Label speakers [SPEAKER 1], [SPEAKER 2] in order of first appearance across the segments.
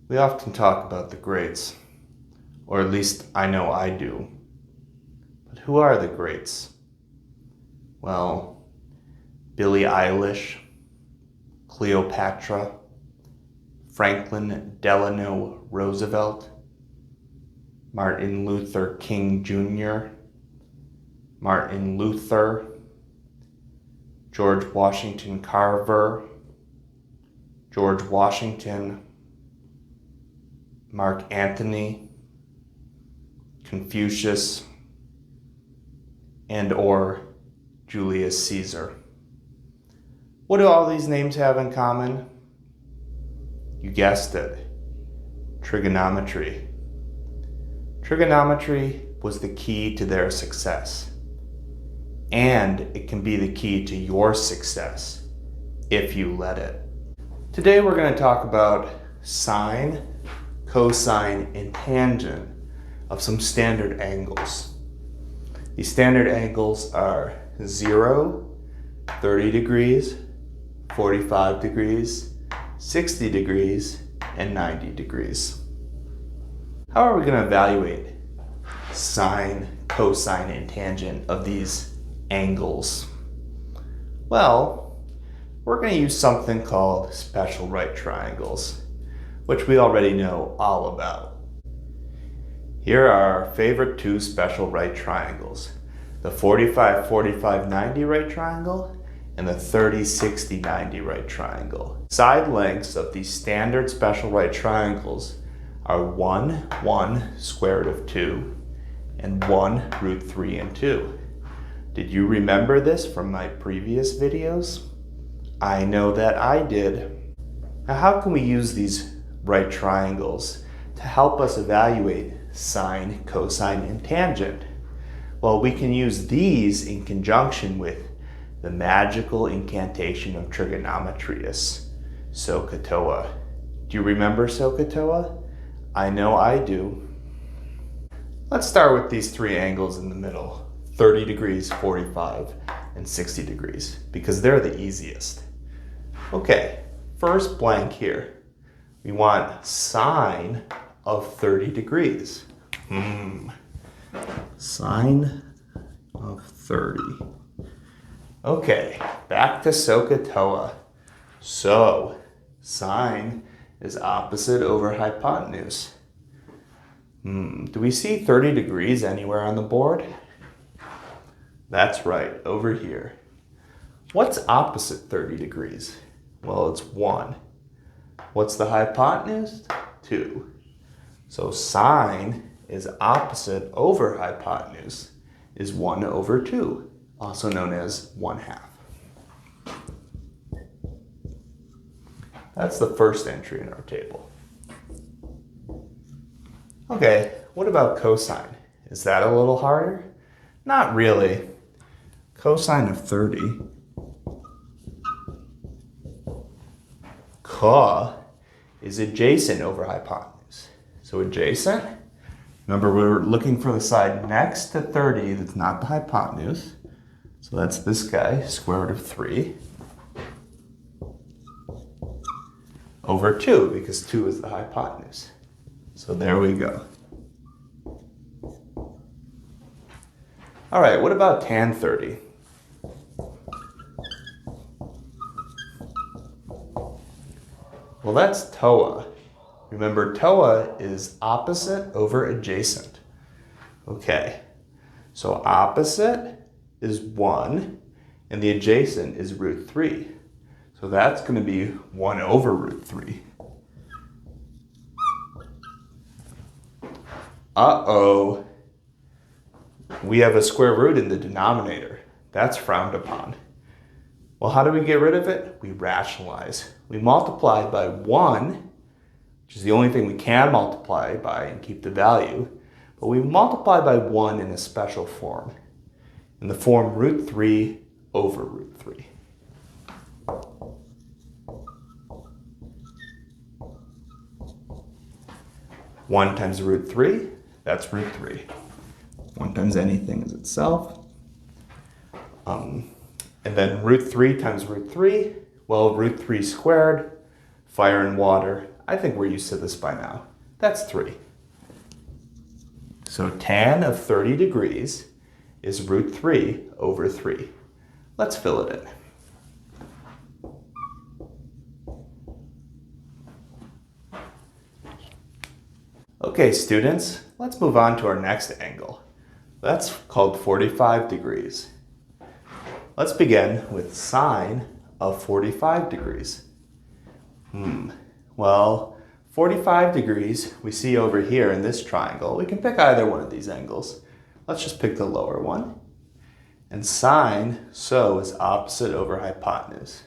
[SPEAKER 1] We often talk about the greats, or at least I know I do. But who are the greats? Well, Billie Eilish, Cleopatra, Franklin Delano Roosevelt, Martin Luther King Jr., Martin Luther, George Washington Carver, George Washington, Mark Antony, Confucius, and or Julius Caesar. What do all these names have in common? You guessed it, trigonometry. Trigonometry was the key to their success. And it can be the key to your success if you let it. Today we're going to talk about sine, cosine, and tangent of some standard angles. These standard angles are 0, 30 degrees, 45 degrees, 60 degrees, and 90 degrees. How are we going to evaluate sine, cosine, and tangent of these angles? Well, we're going to use something called special right triangles, which we already know all about. Here are our favorite two special right triangles, the 45-45-90 right triangle and the 30-60-90 right triangle. Side lengths of these standard special right triangles are 1 square root of 2 and 1 root 3 and 2. Did you remember this from my previous videos? I know that I did. Now, how can we use these right triangles to help us evaluate sine, cosine, and tangent? Well, we can use these in conjunction with the magical incantation of trigonometrius, SOHCAHTOA. Do you remember SOHCAHTOA? I know I do. Let's start with these three angles in the middle, 30 degrees, 45, and 60 degrees, because they're the easiest. Okay, first blank here. We want sine of 30 degrees. Sine of 30. Okay, back to SOHCAHTOA. So, sine is opposite over hypotenuse. Do we see 30 degrees anywhere on the board? That's right, over here. What's opposite 30 degrees? Well, it's 1. What's the hypotenuse? 2. So sine is opposite over hypotenuse is 1 over 2, also known as 1/2. That's the first entry in our table. Okay, what about cosine? Is that a little harder? Not really. Cosine of 30. Co is adjacent over hypotenuse. So adjacent, remember we're looking for the side next to 30 that's not the hypotenuse. So that's this guy, square root of 3. Over 2, because 2 is the hypotenuse. So there we go. All right, what about tan 30? Well, that's TOA. Remember, TOA is opposite over adjacent. Okay, so opposite is 1, and the adjacent is root 3. So that's going to be 1 over root 3. Uh-oh. We have a square root in the denominator. That's frowned upon. Well, how do we get rid of it? We rationalize. We multiply by 1, which is the only thing we can multiply by and keep the value. But we multiply by 1 in a special form, in the form root 3 over root 3. One times root 3, that's root 3. 1 times anything is itself. And then root 3 times root 3, well, root 3 squared, fire and water, I think we're used to this by now. That's 3. So tan of 30 degrees is root 3 over 3. Let's fill it in. Okay, students, let's move on to our next angle. That's called 45 degrees. Let's begin with sine of 45 degrees. Well, 45 degrees we see over here in this triangle. We can pick either one of these angles. Let's just pick the lower one. And sine, so, is opposite over hypotenuse.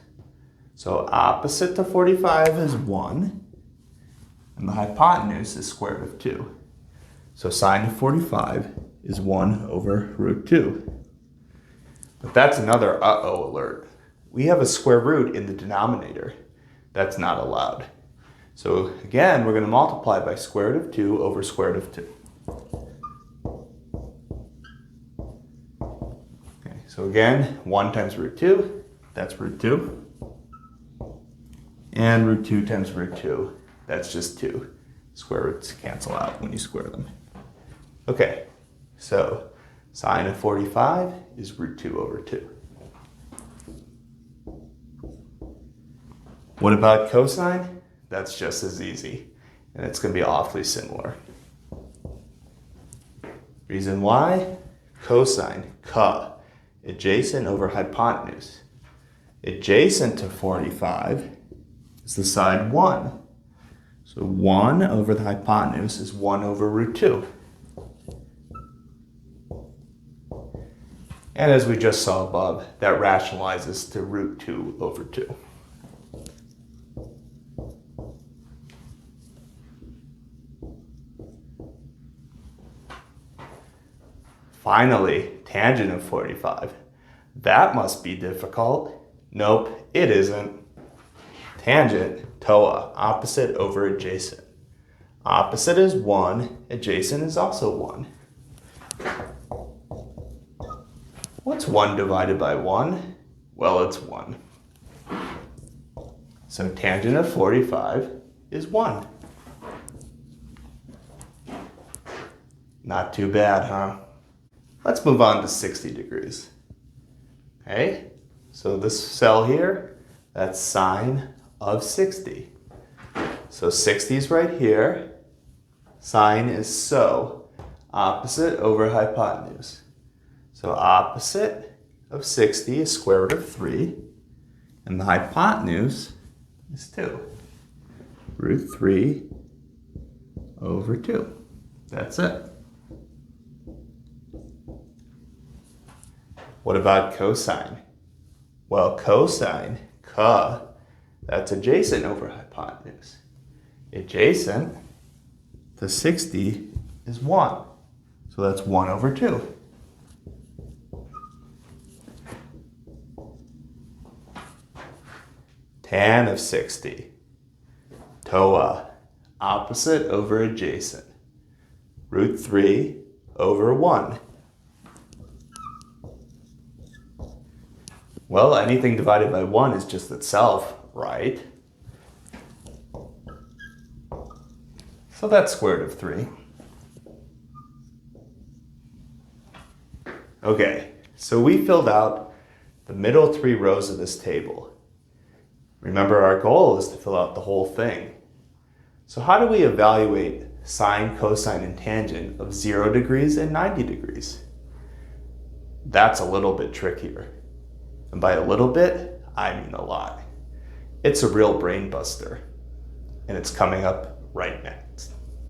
[SPEAKER 1] So opposite to 45 is 1. And the hypotenuse is square root of 2. So sine of 45 is 1 over root 2. But that's another uh-oh alert. We have a square root in the denominator. That's not allowed. So again, we're going to multiply by square root of 2 over square root of 2. Okay, so again, 1 times root 2, that's root 2. And root 2 times root 2. That's just 2. Square roots cancel out when you square them. Okay, so sine of 45 is root 2 over 2. What about cosine? That's just as easy, and it's going to be awfully similar. Reason why? Cosine, ca, adjacent over hypotenuse. Adjacent to 45 is the side 1. So 1 over the hypotenuse is 1 over root 2. And as we just saw above, that rationalizes to root 2 over 2. Finally, tangent of 45. That must be difficult. Nope, it isn't. Tangent, TOA, opposite over adjacent. Opposite is 1, adjacent is also 1. What's 1 divided by 1? Well, it's 1. So tangent of 45 is 1. Not too bad, huh? Let's move on to 60 degrees. Okay, so this cell here, that's sine of 60. So 60 is right here. Sine is so, opposite over hypotenuse. So opposite of 60 is square root of 3, and the hypotenuse is 2. Root 3 over 2. That's it. What about cosine? Well, cosine, ca, that's adjacent over hypotenuse. Adjacent to 60 is 1. So that's 1 over 2. Tan of 60. TOA, opposite over adjacent. Root 3 over 1. Well, anything divided by 1 is just itself, right? So that's square root of 3. Okay, so we filled out the middle 3 rows of this table. Remember, our goal is to fill out the whole thing. So how do we evaluate sine, cosine, and tangent of 0 degrees and 90 degrees? That's a little bit trickier. And by a little bit, I mean a lot. It's a real brain buster, and it's coming up right now.